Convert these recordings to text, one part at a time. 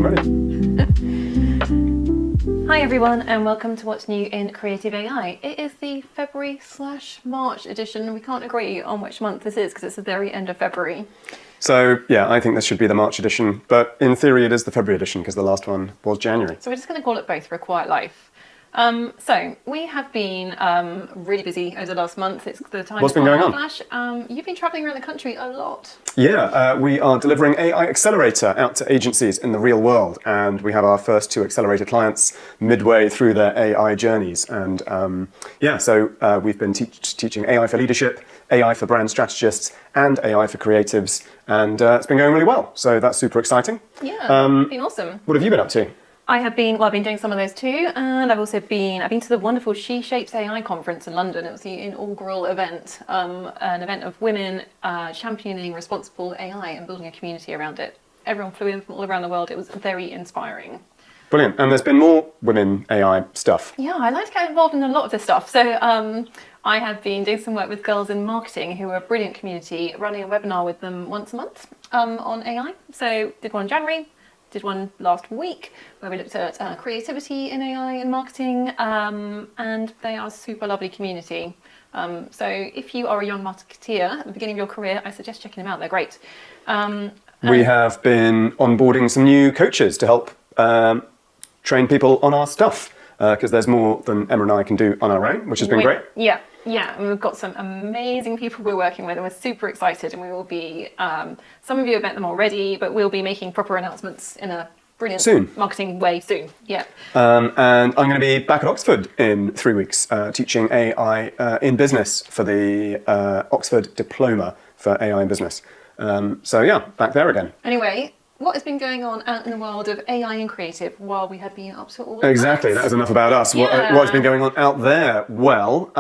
I'm ready. Hi everyone, and welcome to What's New in Creative AI. It is the February/March edition. We can't agree on which month this is because it's the very end of February. So yeah, I think this should be the March edition, but in theory it is the February edition because the last one was January. So we're just going to call it both for a quiet life. So we have been really busy over the last month. It's the time. What's been going on? Flash. You've been traveling around the country a lot. Yeah, we are delivering AI Accelerator out to agencies in the real world, and we have our first 2 Accelerator clients midway through their AI journeys. And so we've been teaching AI for leadership, AI for brand strategists, and AI for creatives, and it's been going really well. So that's super exciting. Yeah, it's been awesome. What have you been up to? I've been doing some of those too, and I've been to the wonderful She Shapes AI conference in London. It was the inaugural event, an event of women championing responsible AI and building a community around it. Everyone flew in from all around the world. It was very inspiring. Brilliant. And there's been more women AI stuff. Yeah, I like to get involved in a lot of this stuff. So I have been doing some work with girls in marketing who are a brilliant community, running a webinar with them once a month on AI. So did one in January. Did one last week where we looked at creativity in AI and marketing, and they are a super lovely community. So if you are a young marketeer at the beginning of your career, I suggest checking them out. They're great. We have been onboarding some new coaches to help train people on our stuff, because there's more than Emma and I can do on our own, which has been great. Yeah, and we've got some amazing people we're working with, and we're super excited, and we will be, some of you have met them already, but we'll be making proper announcements in a brilliant marketing way soon. Yeah. And I'm going to be back at Oxford in 3 weeks, teaching AI in business for the Oxford Diploma for AI in Business. So yeah, back there again. Anyway, what has been going on out in the world of AI and creative while we have been up to all of Exactly, that is enough about us. Yeah. What has been going on out there? Well,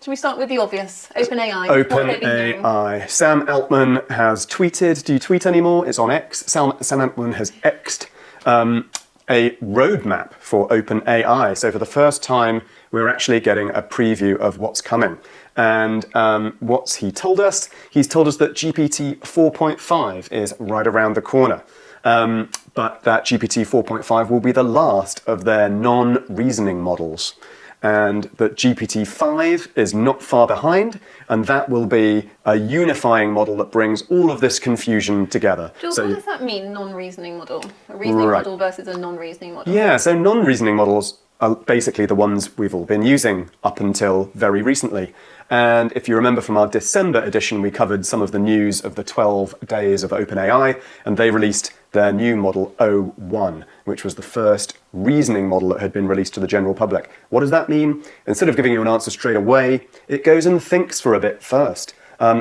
should we start with the obvious? OpenAI. OpenAI. Sam Altman has tweeted. Do you tweet anymore? It's on X. Sam Altman has X'd a roadmap for OpenAI. So for the first time, we're actually getting a preview of what's coming. And what's he told us? He's told us that GPT 4.5 is right around the corner. But that GPT 4.5 will be the last of their non-reasoning models. And that GPT-5 is not far behind, and that will be a unifying model that brings all of this confusion together. Jules, what does that mean, non-reasoning model? A reasoning model versus a non-reasoning model? Yeah, so non-reasoning models are basically the ones we've all been using up until very recently. And if you remember from our December edition, we covered some of the news of the 12 days of OpenAI, and they released their new model O1, which was the first reasoning model that had been released to the general public. What does that mean? Instead of giving you an answer straight away, it goes and thinks for a bit first,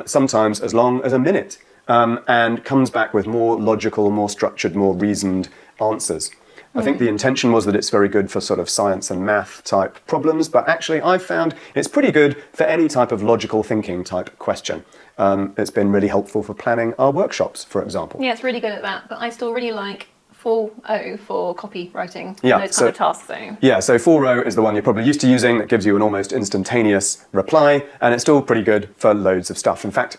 sometimes as long as a minute, and comes back with more logical, more structured, more reasoned answers. I think the intention was that it's very good for sort of science and math type problems, but actually I've found it's pretty good for any type of logical thinking type question. It's been really helpful for planning our workshops, for example. Yeah, it's really good at that, but I still really like 4.0 for copywriting, yeah, those kind of tasks though. Yeah, so 4.0 is the one you're probably used to using that gives you an almost instantaneous reply, and it's still pretty good for loads of stuff. In fact,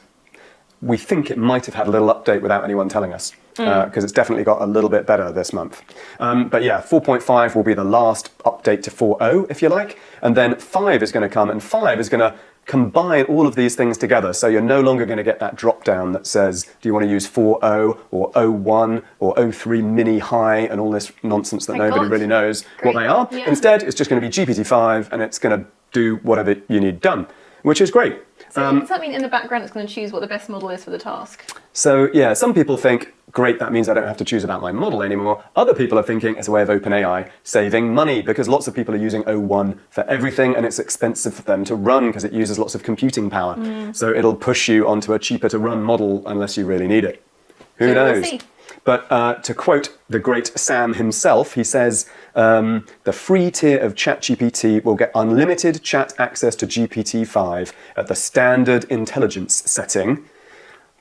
we think it might have had a little update without anyone telling us, because it's definitely got a little bit better this month. But yeah, 4.5 will be the last update to 4.0, if you like, and then 5 is going to come, and 5 is going to combine all of these things together, so you're no longer going to get that drop down that says, do you want to use 4.0 or 0.1 or 0.3 mini high and all this nonsense that nobody really knows what they are. Yeah. Instead, it's just going to be GPT-5 and it's going to do whatever you need done, which is great. So does that mean in the background it's going to choose what the best model is for the task? So yeah, some people think, great, that means I don't have to choose about my model anymore. Other people are thinking it's a way of OpenAI saving money because lots of people are using O1 for everything and it's expensive for them to run because it uses lots of computing power. So it'll push you onto a cheaper to run model unless you really need it. Who knows? We'll see. But to quote the great Sam himself, he says, the free tier of ChatGPT will get unlimited chat access to GPT-5 at the standard intelligence setting.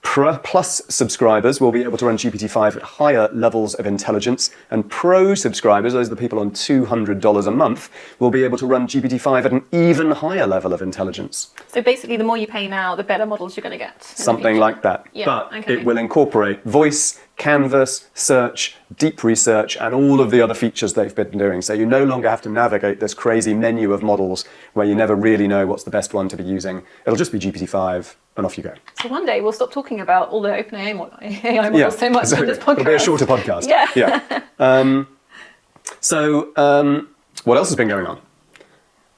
Plus subscribers will be able to run GPT-5 at higher levels of intelligence, and Pro subscribers, those are the people on $200 a month, will be able to run GPT-5 at an even higher level of intelligence. So basically, the more you pay now, the better models you're going to get. Something like that. Yeah, but it will incorporate voice, Canvas, search, deep research, and all of the other features they've been doing. So you no longer have to navigate this crazy menu of models where you never really know what's the best one to be using. It'll just be GPT-5 and off you go. So one day we'll stop talking about all the OpenAI AI models so much in this podcast. It'll be a shorter podcast. Yeah. What else has been going on?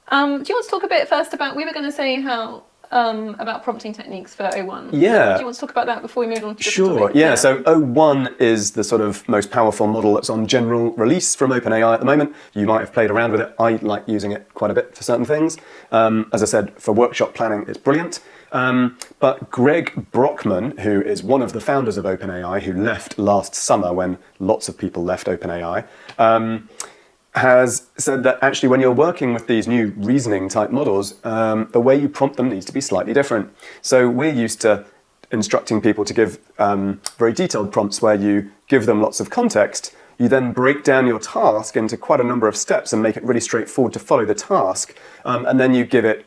Do you want to talk a bit first about, we were going to say how, about prompting techniques for O1. Yeah. Do you want to talk about that before we move on to Sure, topic? yeah. So O1 is the sort of most powerful model that's on general release from OpenAI at the moment. You might have played around with it. I like using it quite a bit for certain things. As I said, for workshop planning, it's brilliant. But Greg Brockman, who is one of the founders of OpenAI, who left last summer when lots of people left OpenAI, has said that actually when you're working with these new reasoning type models, the way you prompt them needs to be slightly different. So we're used to instructing people to give very detailed prompts where you give them lots of context. You then break down your task into quite a number of steps and make it really straightforward to follow the task. And then you give it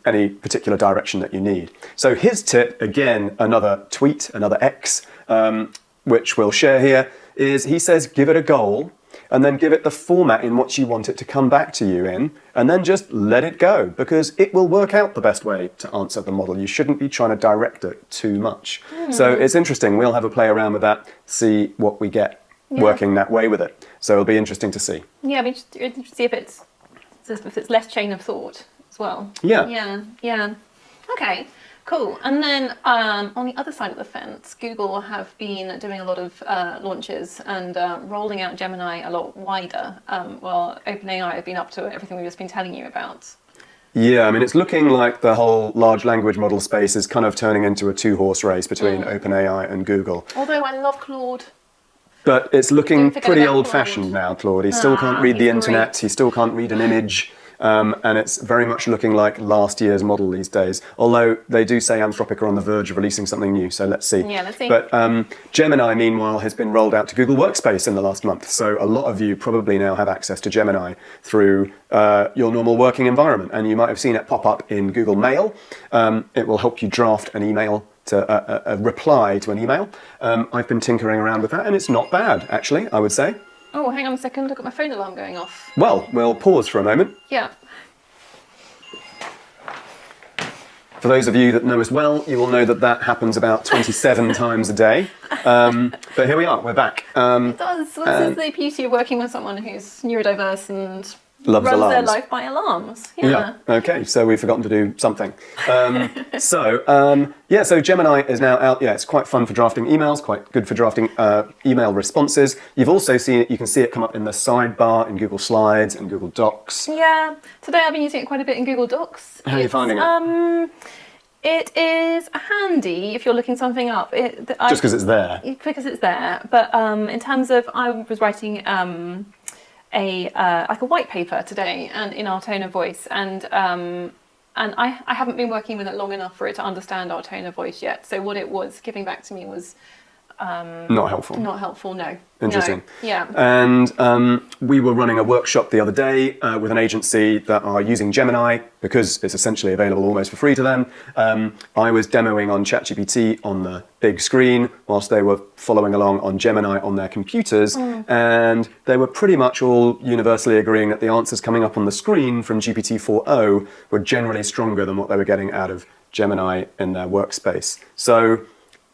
any particular direction that you need. So his tip, again, another tweet, another X, which we'll share here, is he says give it a goal and then give it the format in what you want it to come back to you in, and then just let it go, because it will work out the best way to answer the model. You shouldn't be trying to direct it too much. So it's interesting. We'll have a play around with that, see what we get working that way with it. So it'll be interesting to see. Yeah, I mean, just to see if it's less chain of thought as well. Yeah. Yeah. Okay. Cool. And then on the other side of the fence, Google have been doing a lot of launches and rolling out Gemini a lot wider, while OpenAI have been up to everything we've just been telling you about. Yeah, I mean, it's looking like the whole large language model space is kind of turning into a two-horse race between OpenAI and Google. Although I love Claude. But it's looking pretty about old-fashioned now, Claude. He still can't read the internet. He still can't read an image. And it's very much looking like last year's model these days. Although they do say Anthropic are on the verge of releasing something new, so let's see. Yeah, let's see. But Gemini, meanwhile, has been rolled out to Google Workspace in the last month. So a lot of you probably now have access to Gemini through your normal working environment. And you might have seen it pop up in Google Mail. It will help you draft an email to a reply to an email. I've been tinkering around with that, and it's not bad, actually, I would say. Oh, hang on a second. I've got my phone alarm going off. Well, we'll pause for a moment. Yeah. For those of you that know us well, you will know that that happens about 27 times a day. But here we are, we're back. It does. This is the beauty of working with someone who's neurodiverse and Loves runs alarms. their life by alarms. Yeah. Okay, so we've forgotten to do something. So Gemini is now out. Yeah, it's quite fun for drafting emails, quite good for drafting email responses. You've also seen it, you can see it come up in the sidebar in Google Slides and Google Docs. Yeah. Today I've been using it quite a bit in Google Docs. How are you finding it? It is handy if you're looking something up. Just because it's there. Because it's there. But in terms of, I was writing like a white paper today, and in our tone of voice, and I haven't been working with it long enough for it to understand our tone of voice yet. So what it was giving back to me was not helpful. Not helpful. No. Interesting. No. Yeah. And we were running a workshop the other day with an agency that are using Gemini because it's essentially available almost for free to them. I was demoing on ChatGPT on the big screen whilst they were following along on Gemini on their computers. And they were pretty much all universally agreeing that the answers coming up on the screen from GPT 4.0 were generally stronger than what they were getting out of Gemini in their workspace. So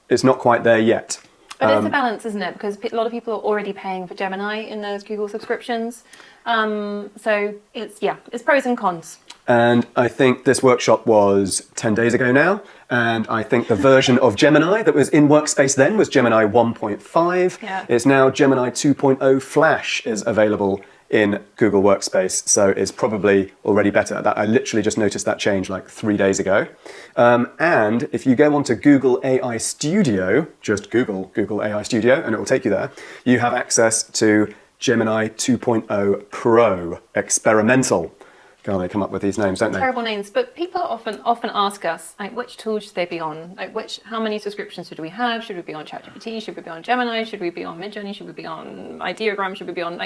it's not quite there yet. But it's a balance, isn't it? Because a lot of people are already paying for Gemini in those Google subscriptions. So it's pros and cons. And I think this workshop was 10 days ago now. And I think the version of Gemini that was in Workspace then was Gemini 1.5. Yeah. It's now Gemini 2.0 Flash is available in Google Workspace, so it's probably already better. That I literally just noticed that change like 3 days ago. And if you go onto Google AI Studio, just Google AI Studio, and it will take you there, you have access to Gemini 2.0 Pro Experimental. God, they come up with these names, don't they? Terrible names, but people often ask us, like, which tool should they be on? Like, how many subscriptions should we have? Should we be on ChatGPT? Should we be on Gemini? Should we be on Midjourney? Should we be on Ideogram? Should we be on,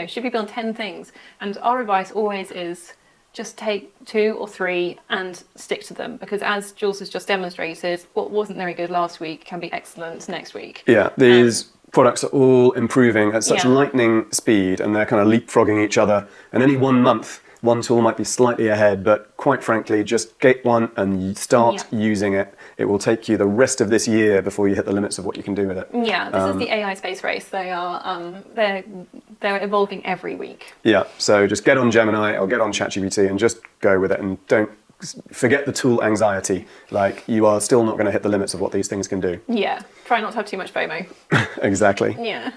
should we be on 10 things? And our advice always is, just take 2 or 3 and stick to them, because as Jules has just demonstrated, what wasn't very good last week can be excellent next week. Yeah, these products are all improving at such Yeah. lightning speed, and they're kind of leapfrogging each other. And any 1 month, one tool might be slightly ahead, but quite frankly, just get one and start using it. It will take you the rest of this year before you hit the limits of what you can do with it. Yeah, this is the AI space race. They are they're evolving every week. Yeah, so just get on Gemini or get on ChatGPT and just go with it, and don't forget the tool anxiety. Like, you are still not going to hit the limits of what these things can do. Yeah, try not to have too much FOMO. Exactly. Yeah.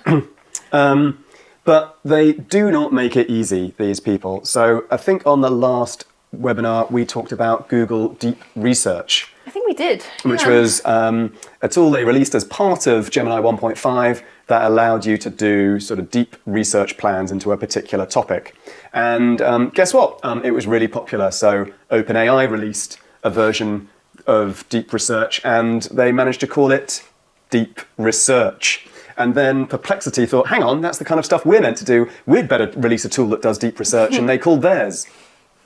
But they do not make it easy, these people. So I think on the last webinar, we talked about Google Deep Research, I think we did. which was a tool they released as part of Gemini 1.5 that allowed you to do sort of deep research plans into a particular topic. And guess what? It was really popular. So OpenAI released a version of Deep Research, and they managed to call it Deep Research. And then Perplexity thought, hang on, that's the kind of stuff we're meant to do. We'd better release a tool that does deep research. And they called theirs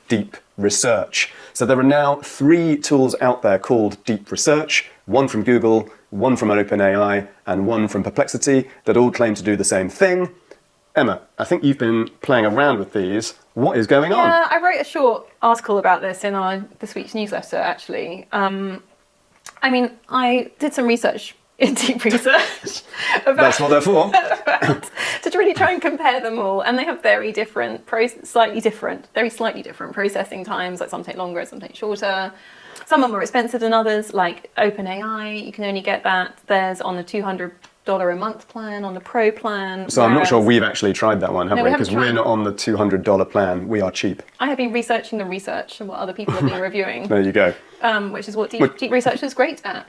Deep Research. So there are now 3 tools out there called Deep Research, one from Google, one from OpenAI, and one from Perplexity, that all claim to do the same thing. Emma, I think you've been playing around with these. What is going on? Yeah, I wrote a short article about this in this week's newsletter, actually. I mean, I did some research in deep research That's what they're for. to really try and compare them all, and they have very slightly different processing times. Like, some take longer, some take shorter. Some are more expensive than others. Like OpenAI, you can only get theirs on the $200 a month plan, on the Pro plan. So I'm not sure we've actually tried that one, have No, we? we haven't Because we're tried. not on the $200 plan. We are cheap. I have been researching the research and what other people have been reviewing, There you go. which is what deep research is great at.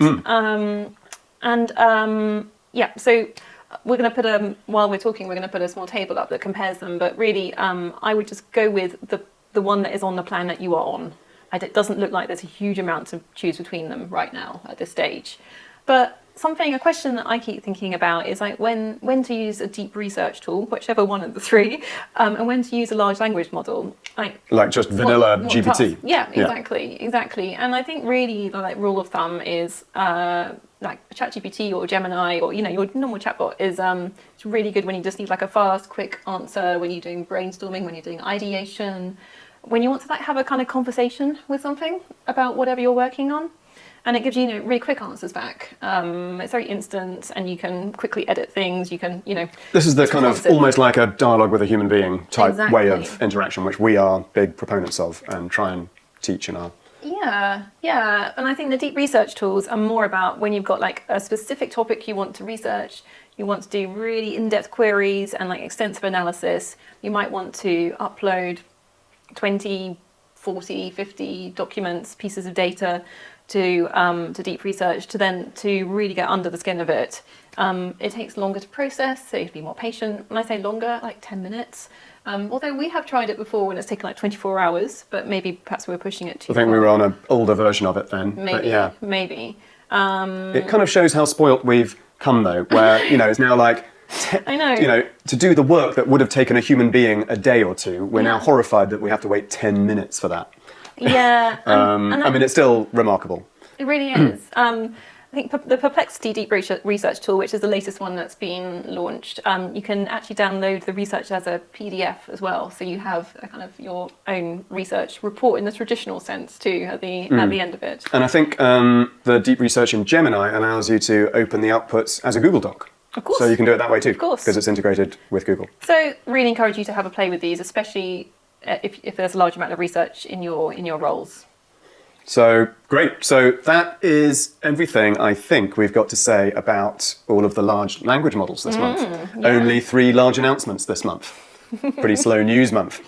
So we're going to put while we're talking, we're going to put a small table up that compares them. But really, I would just go with the one that is on the plan that you are on. It doesn't look like there's a huge amount to choose between them right now at this stage. But a question that I keep thinking about is like when to use a deep research tool, whichever one of the 3, and when to use a large language model. Like just vanilla what GPT. task? Yeah, exactly. And I think really the rule of thumb is like ChatGPT or Gemini or your normal chatbot is it's really good when you just need like a fast, quick answer, when you're doing brainstorming, when you're doing ideation, when you want to have a kind of conversation with something about whatever you're working on. And it gives you, really quick answers back. It's very instant, and you can quickly edit things. You can, This is the kind of responsive. almost like a dialogue with a human being type way Exactly. of interaction, which we are big proponents of and try and teach in our... Yeah. And I think the deep research tools are more about when you've got like a specific topic you want to research, you want to do really in-depth queries and like extensive analysis. You might want to upload 20, 40, 50 documents, pieces of data to deep research to really get under the skin of it. It takes longer to process, so you have to be more patient. When I say longer, like 10 minutes. Although we have tried it before when it's taken like 24 hours, but perhaps we were pushing it too I think far. we were on an older version of it then. Maybe, But yeah. maybe. It kind of shows how spoilt we've come though, where, it's now like... I know. To do the work that would have taken a human being a day or two, we're now horrified that we have to wait 10 minutes for that. Yeah. I mean, it's still remarkable. It really is. I think the Perplexity Deep Research tool, which is the latest one that's been launched, you can actually download the research as a PDF as well. So you have a kind of your own research report in the traditional sense too at the end of it. And I think the deep research in Gemini allows you to open the outputs as a Google Doc. Of course. So you can do it that way too. Of course. Because it's integrated with Google. So really encourage you to have a play with these, especially if there's a large amount of research in your roles. So great. So that is everything I think we've got to say about all of the large language models this month. Yeah. Only 3 large announcements this month. Pretty slow news month.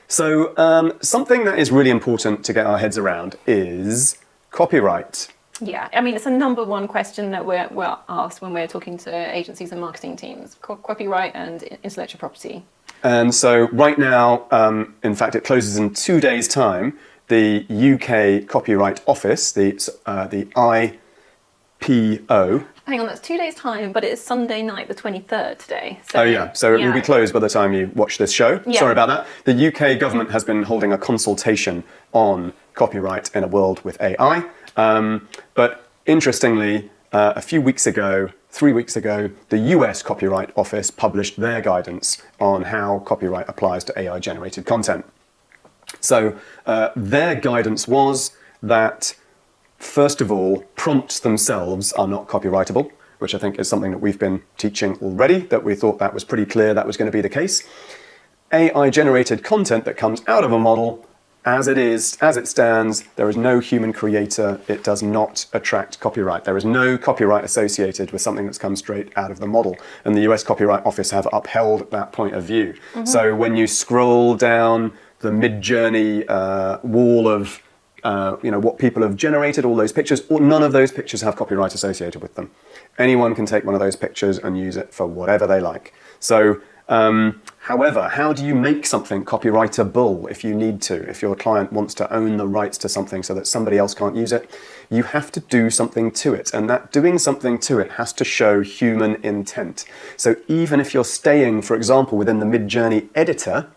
So something that is really important to get our heads around is copyright. Yeah, I mean, it's a number one question that we're asked when we're talking to agencies and marketing teams, copyright and intellectual property. And so right now, in fact, it closes in 2 days' time. The UK Copyright Office, the IPO, hang on, that's 2 days' time, but it's Sunday night, the 23rd today. So, Oh yeah, so it will be closed by the time you watch this show. Yeah. Sorry about that. The UK government has been holding a consultation on copyright in a world with AI. But interestingly, a few weeks ago, 3 weeks ago, the US Copyright Office published their guidance on how copyright applies to AI-generated content. So their guidance was that, first of all, prompts themselves are not copyrightable, which I think is something that we've been teaching already, that we thought that was pretty clear that was going to be the case. AI-generated content that comes out of a model, as it stands, there is no human creator. It does not attract copyright. There is no copyright associated with something that's come straight out of the model. And the US Copyright Office have upheld that point of view. So when you scroll down the Mid-Journey wall of what people have generated, all those pictures, none of those pictures have copyright associated with them. Anyone can take one of those pictures and use it for whatever they like. So, however, how do you make something copyrightable if you need to? If your client wants to own the rights to something so that somebody else can't use it, you have to do something to it. And that doing something to it has to show human intent. So even if you're staying, for example, within the Mid-Journey editor,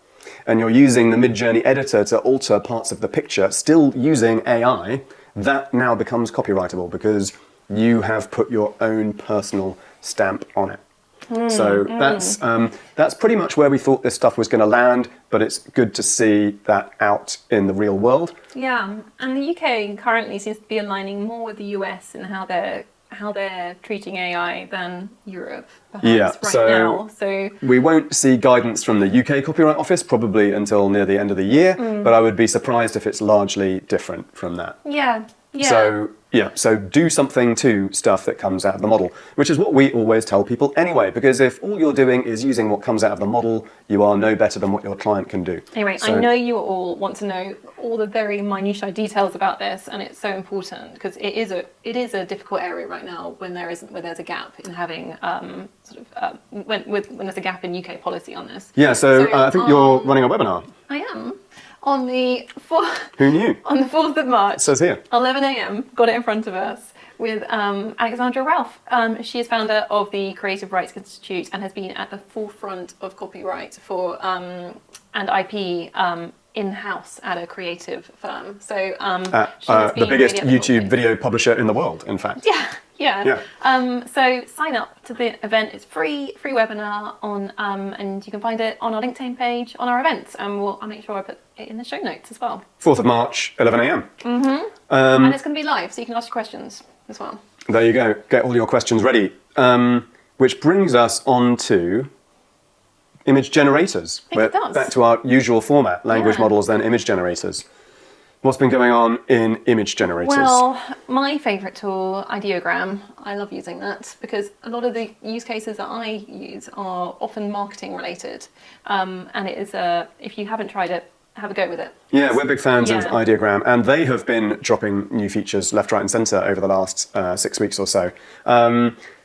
and you're using the Mid-Journey editor to alter parts of the picture, still using AI, that now becomes copyrightable because you have put your own personal stamp on it. So that's pretty much where we thought this stuff was going to land, but it's good to see that out in the real world. Yeah, and the UK currently seems to be aligning more with the US in how they're treating AI than Europe, perhaps, now. So we won't see guidance from the UK Copyright Office probably until near the end of the year, but I would be surprised if it's largely different from that. Yeah. So do something to stuff that comes out of the model, which is what we always tell people anyway, because if all you're doing is using what comes out of the model, you are no better than what your client can do. Anyway, I know you all want to know all the very minutiae details about this, and it's so important because it is a difficult area right now when there's a gap in having when there's a gap in UK policy on this. Yeah, so I think you're running a webinar. I am. On the 4th, Who knew? On the 4th of March, It says here. 11 a.m. Got it in front of us with Alexandra Ralph. She is founder of the Creative Rights Institute and has been at the forefront of copyright and IP in-house at a creative firm. So the biggest YouTube video publisher in the world, in fact. Yeah. So sign up to the event. It's free webinar on, and you can find it on our LinkedIn page on our events, and I'll make sure I put it in the show notes as well. 4th of March, 11 a.m. And it's going to be live, so you can ask your questions as well. There you go. Get all your questions ready. Which brings us on to image generators. It does. Back to our usual format, language models, then image generators. What's been going on in image generators? Well, my favourite tool, Ideogram, I love using that because a lot of the use cases that I use are often marketing related. And it is if you haven't tried it, have a go with it. Yeah, we're big fans of Ideogram, and they have been dropping new features left, right, and centre over the last 6 weeks or so.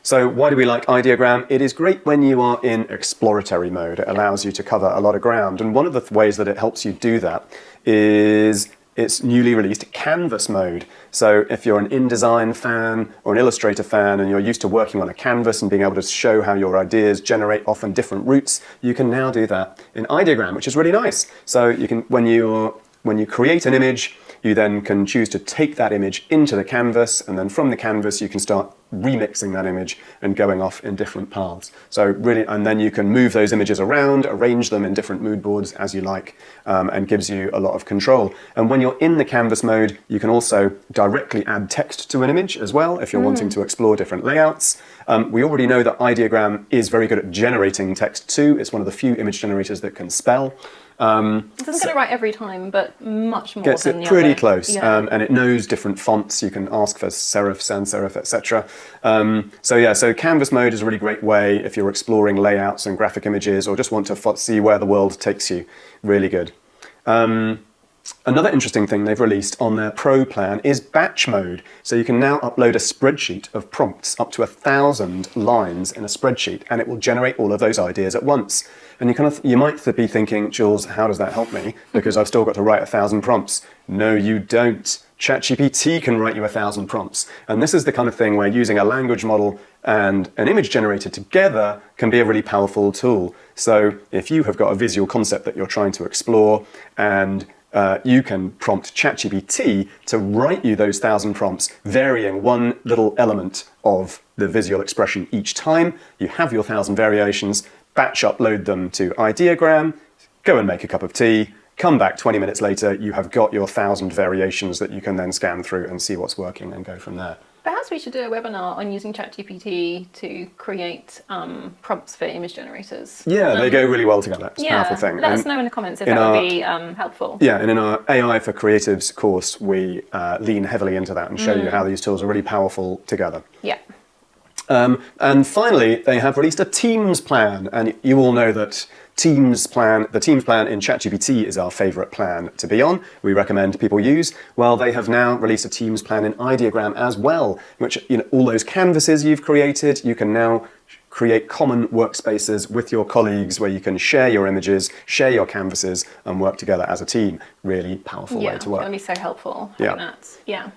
So why do we like Ideogram? It is great when you are in exploratory mode. It allows you to cover a lot of ground. And one of the ways that it helps you do that is its newly released canvas mode. So if you're an InDesign fan or an Illustrator fan and you're used to working on a canvas and being able to show how your ideas generate often different routes, you can now do that in Ideogram, which is really nice. So you can, when you create an image, you then can choose to take that image into the canvas, and then from the canvas you can start remixing that image and going off in different paths. So really, and then you can move those images around, arrange them in different mood boards as you like, and gives you a lot of control. And when you're in the canvas mode, you can also directly add text to an image as well if you're wanting to explore different layouts. We already know that Ideogram is very good at generating text too. It's one of the few image generators that can spell. It doesn't get it right every time, but much more gets than it pretty other. close, and it knows different fonts. You can ask for serif, sans serif, etc. So canvas mode is a really great way if you're exploring layouts and graphic images, or just want to see where the world takes you. Really good. Another interesting thing they've released on their Pro plan is batch mode. So you can now upload a spreadsheet of prompts, up to 1,000 lines in a spreadsheet, and it will generate all of those ideas at once. And you might be thinking, Jules, how does that help me? Because I've still got to write 1,000 prompts. No, you don't. ChatGPT can write you 1,000 prompts. And this is the kind of thing where using a language model and an image generator together can be a really powerful tool. So if you have got a visual concept that you're trying to explore, and you can prompt ChatGPT to write you those 1,000 prompts, varying one little element of the visual expression each time. You have your 1,000 variations, batch upload them to Ideogram, go and make a cup of tea, come back 20 minutes later, you have got your 1,000 variations that you can then scan through and see what's working and go from there. Perhaps we should do a webinar on using ChatGPT to create prompts for image generators. Yeah, they go really well together. It's a powerful thing. Let us know in the comments if that would be helpful. Yeah, and in our AI for Creatives course, we lean heavily into that and show you how these tools are really powerful together. Yeah. And finally, they have released a Teams plan, and you all know that the Teams plan in ChatGPT is our favorite plan to be on. We recommend people use. Well, they have now released a Teams plan in Ideogram as well, which, all those canvases you've created, you can now create common workspaces with your colleagues where you can share your images, share your canvases, and work together as a team. Really powerful way to work. Yeah, it's going to be so helpful. Yeah.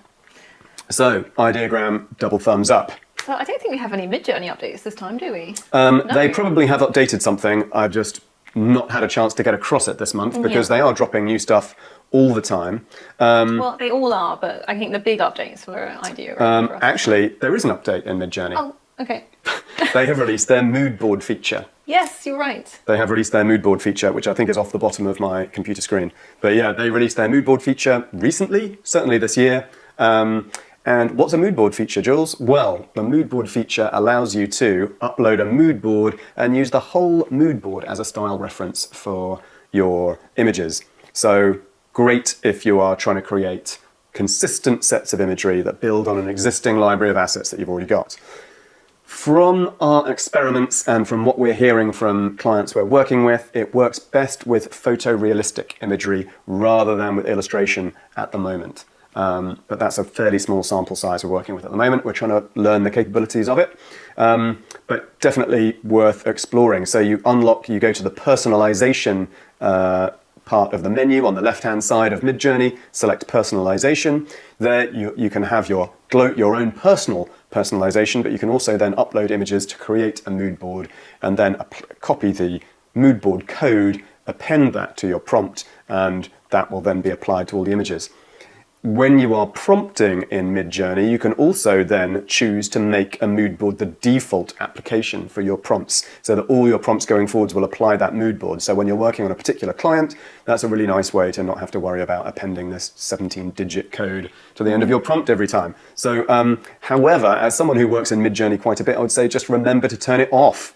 So, Ideogram, double thumbs up. So I don't think we have any Midjourney updates this time, do we? No. They probably have updated something. I've just not had a chance to get across it this month because they are dropping new stuff all the time. Well, they all are, but I think the big updates were Ideogram. Actually, there is an update in Midjourney. Oh, okay. They have released their mood board feature. Yes, you're right. They have released their mood board feature, which I think is off the bottom of my computer screen. But yeah, they released their mood board feature recently, certainly this year. And what's a mood board feature, Jules? Well, the mood board feature allows you to upload a mood board and use the whole mood board as a style reference for your images. So great if you are trying to create consistent sets of imagery that build on an existing library of assets that you've already got. From our experiments and from what we're hearing from clients we're working with, it works best with photorealistic imagery rather than with illustration at the moment. But that's a fairly small sample size we're working with at the moment. We're trying to learn the capabilities of it, but definitely worth exploring. So you go to the personalization part of the menu on the left-hand side of Midjourney, select personalization. There you can have your own personal personalization, but you can also then upload images to create a mood board and then copy the mood board code, append that to your prompt, and that will then be applied to all the images. When you are prompting in Midjourney, you can also then choose to make a mood board the default application for your prompts, so that all your prompts going forwards will apply that mood board. So when you're working on a particular client, that's a really nice way to not have to worry about appending this 17-digit code to the end of your prompt every time. So, however, as someone who works in Midjourney quite a bit, I would say just remember to turn it off.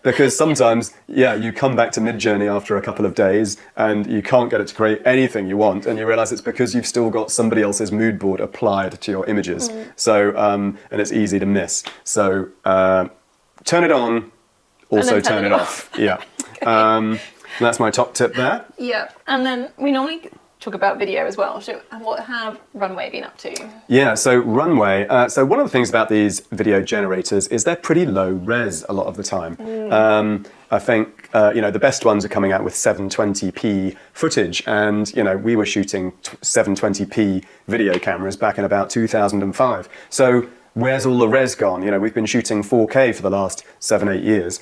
Because sometimes, you come back to Midjourney after a couple of days and you can't get it to create anything you want, and you realize it's because you've still got somebody else's mood board applied to your images. So, and it's easy to miss. So, turn it on, also turn it off. Yeah. That's my top tip there. Yeah. And then we normally talk about video as well. So what have Runway been up to? Yeah, so Runway, so one of the things about these video generators is they're pretty low res a lot of the time. I think, the best ones are coming out with 720p footage, and, we were shooting 720p video cameras back in about 2005. So where's all the res gone? We've been shooting 4K for the last 7-8 years.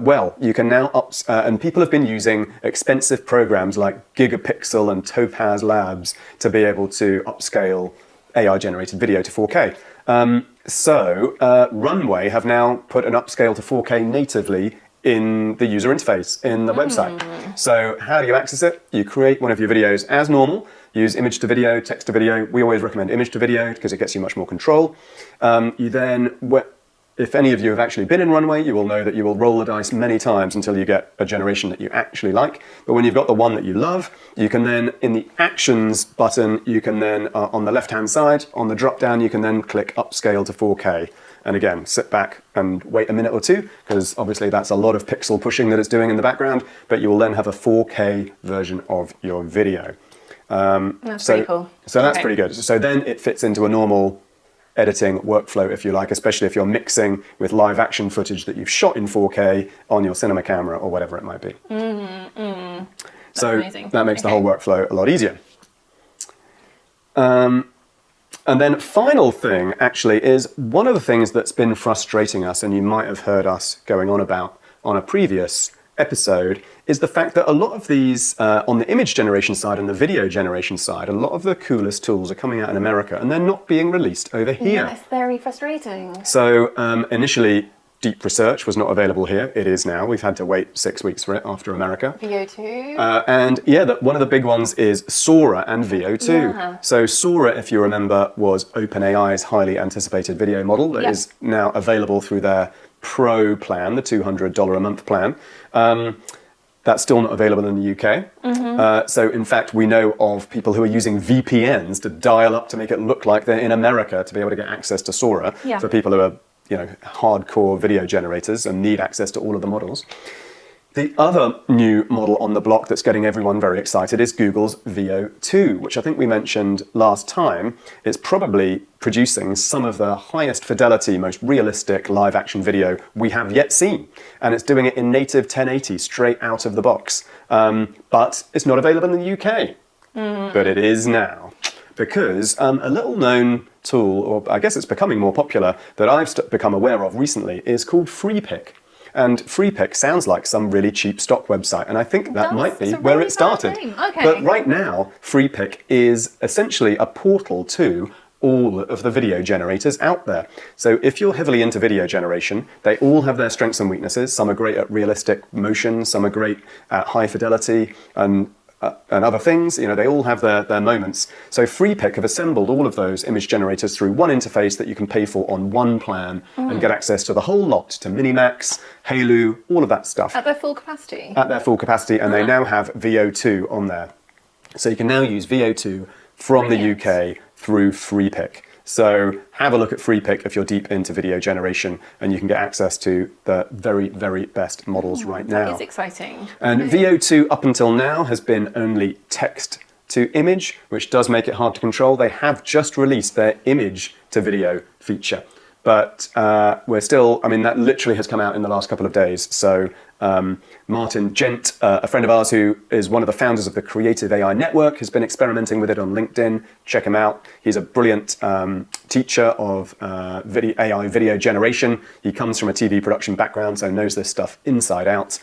Well, you can now and people have been using expensive programs like Gigapixel and Topaz Labs to be able to upscale AI-generated video to 4K. So Runway have now put an upscale to 4K natively in the user interface in the website. So how do you access it? You create one of your videos as normal, use image to video, text to video. We always recommend image to video because it gets you much more control. You then, if any of you have actually been in Runway, you will know that you will roll the dice many times until you get a generation that you actually like. But when you've got the one that you love, you can then, in the Actions button, you can then, on the left-hand side, on the drop-down, you can then click Upscale to 4K. And again, sit back and wait a minute or two, because obviously that's a lot of pixel pushing that it's doing in the background, but you will then have a 4K version of your video. That's pretty cool. So that's pretty good. So then it fits into a normal editing workflow, if you like, especially if you're mixing with live action footage that you've shot in 4K on your cinema camera or whatever it might be. So amazing. that makes the whole workflow a lot easier. And then final thing, actually, is one of the things that's been frustrating us, and you might have heard us going on about on a previous episode, is the fact that a lot of these, on the image generation side and the video generation side, a lot of the coolest tools are coming out in America and they're not being released over here. Yeah, it's very frustrating. So initially, deep research was not available here. It is now. We've had to wait 6 weeks for it after America. VO2. And yeah, one of the big ones is Sora and VO2. Yeah. So Sora, if you remember, was OpenAI's highly anticipated video model that is now available through their Pro plan, the $200 a month plan. That's still not available in the UK. So in fact, we know of people who are using VPNs to dial up to make it look like they're in America to be able to get access to Sora for people who are, hardcore video generators and need access to all of the models. The other new model on the block that's getting everyone very excited is Google's VO2, which I think we mentioned last time. It's probably producing some of the highest fidelity, most realistic live action video we have yet seen. And it's doing it in native 1080 straight out of the box. But it's not available in the UK. But it is now. Because a little known tool, or I guess it's becoming more popular, that I've become aware of recently is called FreePic. And FreePic sounds like some really cheap stock website, and I think that might be where it started. Okay. But right now, FreePic is essentially a portal to all of the video generators out there. So if you're heavily into video generation, they all have their strengths and weaknesses. Some are great at realistic motion, some are great at high fidelity, and other things, they all have their moments. So FreePic have assembled all of those image generators through one interface that you can pay for on one plan and get access to the whole lot, to Minimax, Hailu, all of that stuff. At their full capacity? At their full capacity, and they now have VO2 on there. So you can now use VO2 from the UK through FreePic. So have a look at FreePic if you're deep into video generation, and you can get access to the very, very best models right now. That is exciting. And VO2 up until now has been only text to image, which does make it hard to control. They have just released their image to video feature. But we're still, that literally has come out in the last couple of days. So Martin Gent, a friend of ours who is one of the founders of the Creative AI Network, has been experimenting with it on LinkedIn. Check him out. He's a brilliant teacher of AI video generation. He comes from a TV production background, so knows this stuff inside out.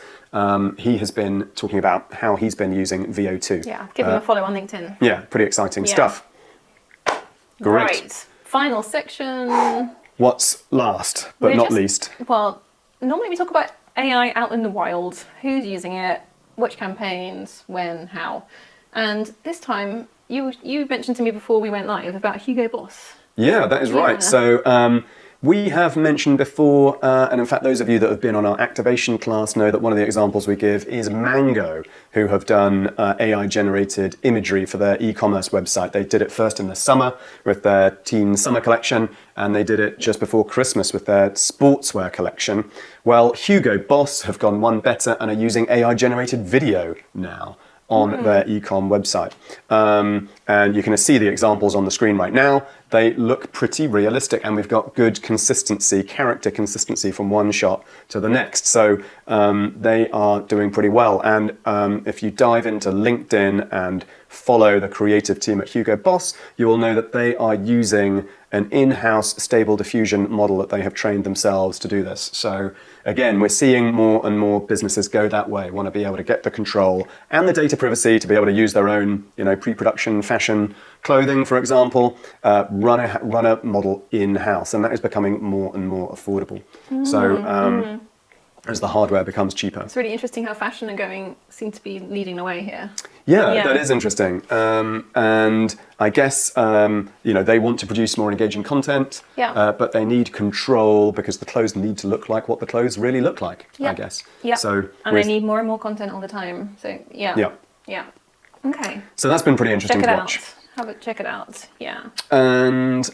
He has been talking about how he's been using VO2. Yeah, give him a follow on LinkedIn. Yeah, pretty exciting stuff. Great. Right, final section. What's last, but not least? Well, normally we talk about AI out in the wild. Who's using it? Which campaigns? When? How? And this time, you mentioned to me before we went live about Hugo Boss. Yeah, that is right. So we have mentioned before, and in fact, those of you that have been on our activation class know that one of the examples we give is Mango, who have done AI-generated imagery for their e-commerce website. They did it first in the summer with their teen summer collection, and they did it just before Christmas with their sportswear collection. Well, Hugo Boss have gone one better and are using AI-generated video now on their e-com website. And you can see the examples on the screen right now. They look pretty realistic, and we've got good consistency, character consistency from one shot to the next. So they are doing pretty well. And if you dive into LinkedIn and follow the creative team at Hugo Boss, you will know that they are using an in-house stable diffusion model that they have trained themselves to do this. So again, we're seeing more and more businesses go that way, want to be able to get the control and the data privacy to be able to use their own, pre-production fashion clothing, for example, run a model in-house, and that is becoming more and more affordable. So as the hardware becomes cheaper. It's really interesting how fashion seem to be leading the way here. Yeah, that is interesting. And I guess, they want to produce more engaging content, but they need control because the clothes need to look like what the clothes really look like, I guess. Yeah. So they need more and more content all the time. So, yeah. Okay. So that's been pretty interesting to watch. Check it out. Yeah. And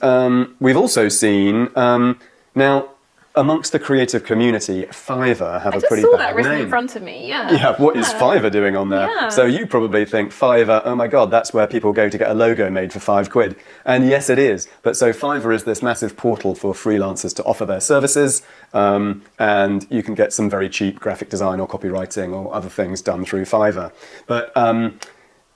we've also seen, now, amongst the creative community, Fiverr have a pretty bad name. I just saw that written in front of me, Yeah, what is Fiverr doing on there? Yeah. So you probably think Fiverr, oh my God, that's where people go to get a logo made for £5. And yes, it is. But so Fiverr is this massive portal for freelancers to offer their services. And you can get some very cheap graphic design or copywriting or other things done through Fiverr. But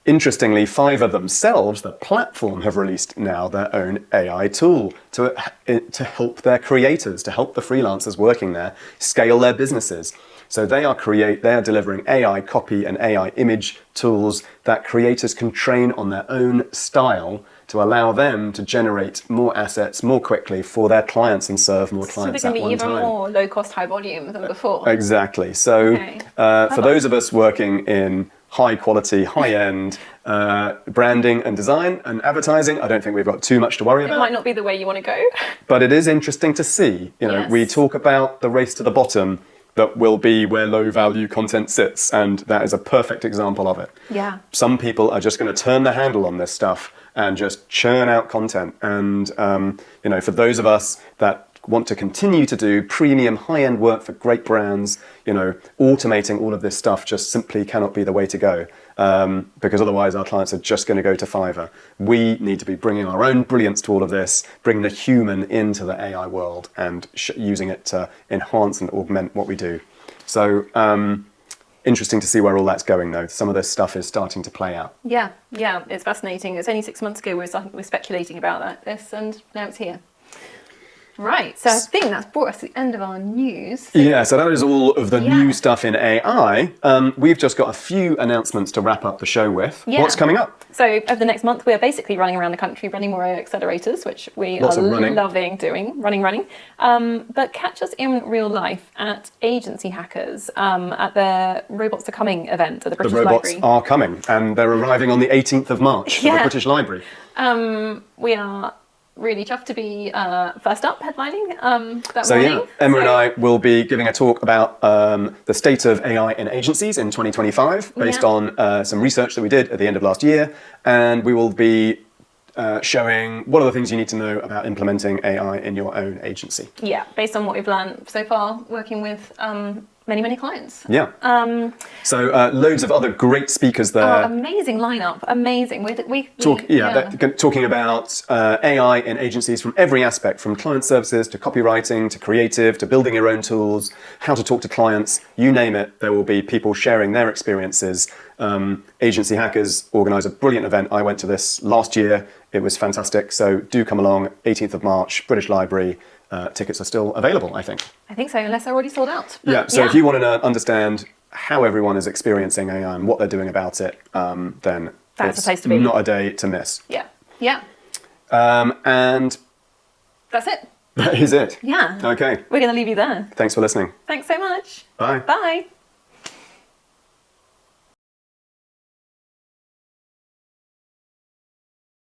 Interestingly, Fiverr themselves, the platform, have released now their own AI tool to help their creators, to help the freelancers working there scale their businesses. So they are delivering AI copy and AI image tools that creators can train on their own style to allow them to generate more assets more quickly for their clients and serve more clients So at they can one be even time. more low cost, high volume than before. Exactly. So for those of us working in high quality, high end branding and design and advertising, I don't think we've got too much to worry about. It might not be the way you want to go. But it is interesting to see. Yes. We talk about the race to the bottom that will be where low value content sits, and that is a perfect example of it. Yeah. Some people are just going to turn the handle on this stuff and just churn out content. And for those of us that want to continue to do premium high-end work for great brands, automating all of this stuff just simply cannot be the way to go, because otherwise our clients are just going to go to Fiverr. We need to be bringing our own brilliance to all of this, bringing the human into the AI world and using it to enhance and augment what we do. So interesting to see where all that's going, though. Some of this stuff is starting to play out. Yeah, it's fascinating. It's only 6 months ago we were speculating about this, and now it's here. Right, so I think that's brought us to the end of our news. Yeah, so that is all of the new stuff in AI. We've just got a few announcements to wrap up the show with. Yeah. What's coming up? So over the next month, we are basically running around the country, running more AI accelerators, which we Lots are of running. loving doing, running. But catch us in real life at Agency Hackers at the Robots Are Coming event at the British The robots Library. are coming, and they're arriving on the 18th of March at the British Library. We are really chuffed to be first up headlining that So morning. yeah, Emma and I will be giving a talk about the state of AI in agencies in 2025, based on some research that we did at the end of last year, and we will be showing what are the things you need to know about implementing AI in your own agency. Yeah, based on what we've learned so far working with many clients. Yeah. So loads of other great speakers there. Amazing lineup, amazing. Talking about AI in agencies from every aspect, from client services to copywriting to creative to building your own tools, how to talk to clients, you name it. There will be people sharing their experiences. Agency Hackers organise a brilliant event. I went to this last year. It was fantastic. So do come along, 18th of March, British Library. Tickets are still available, I think. I think so, unless they're already sold out. So if you want to understand how everyone is experiencing AI and what they're doing about it, then that's it's a place to be. Not a day to miss. Yeah. And that's it. that is it. Yeah. Okay. We're going to leave you there. Thanks for listening. Thanks so much. Bye. Bye.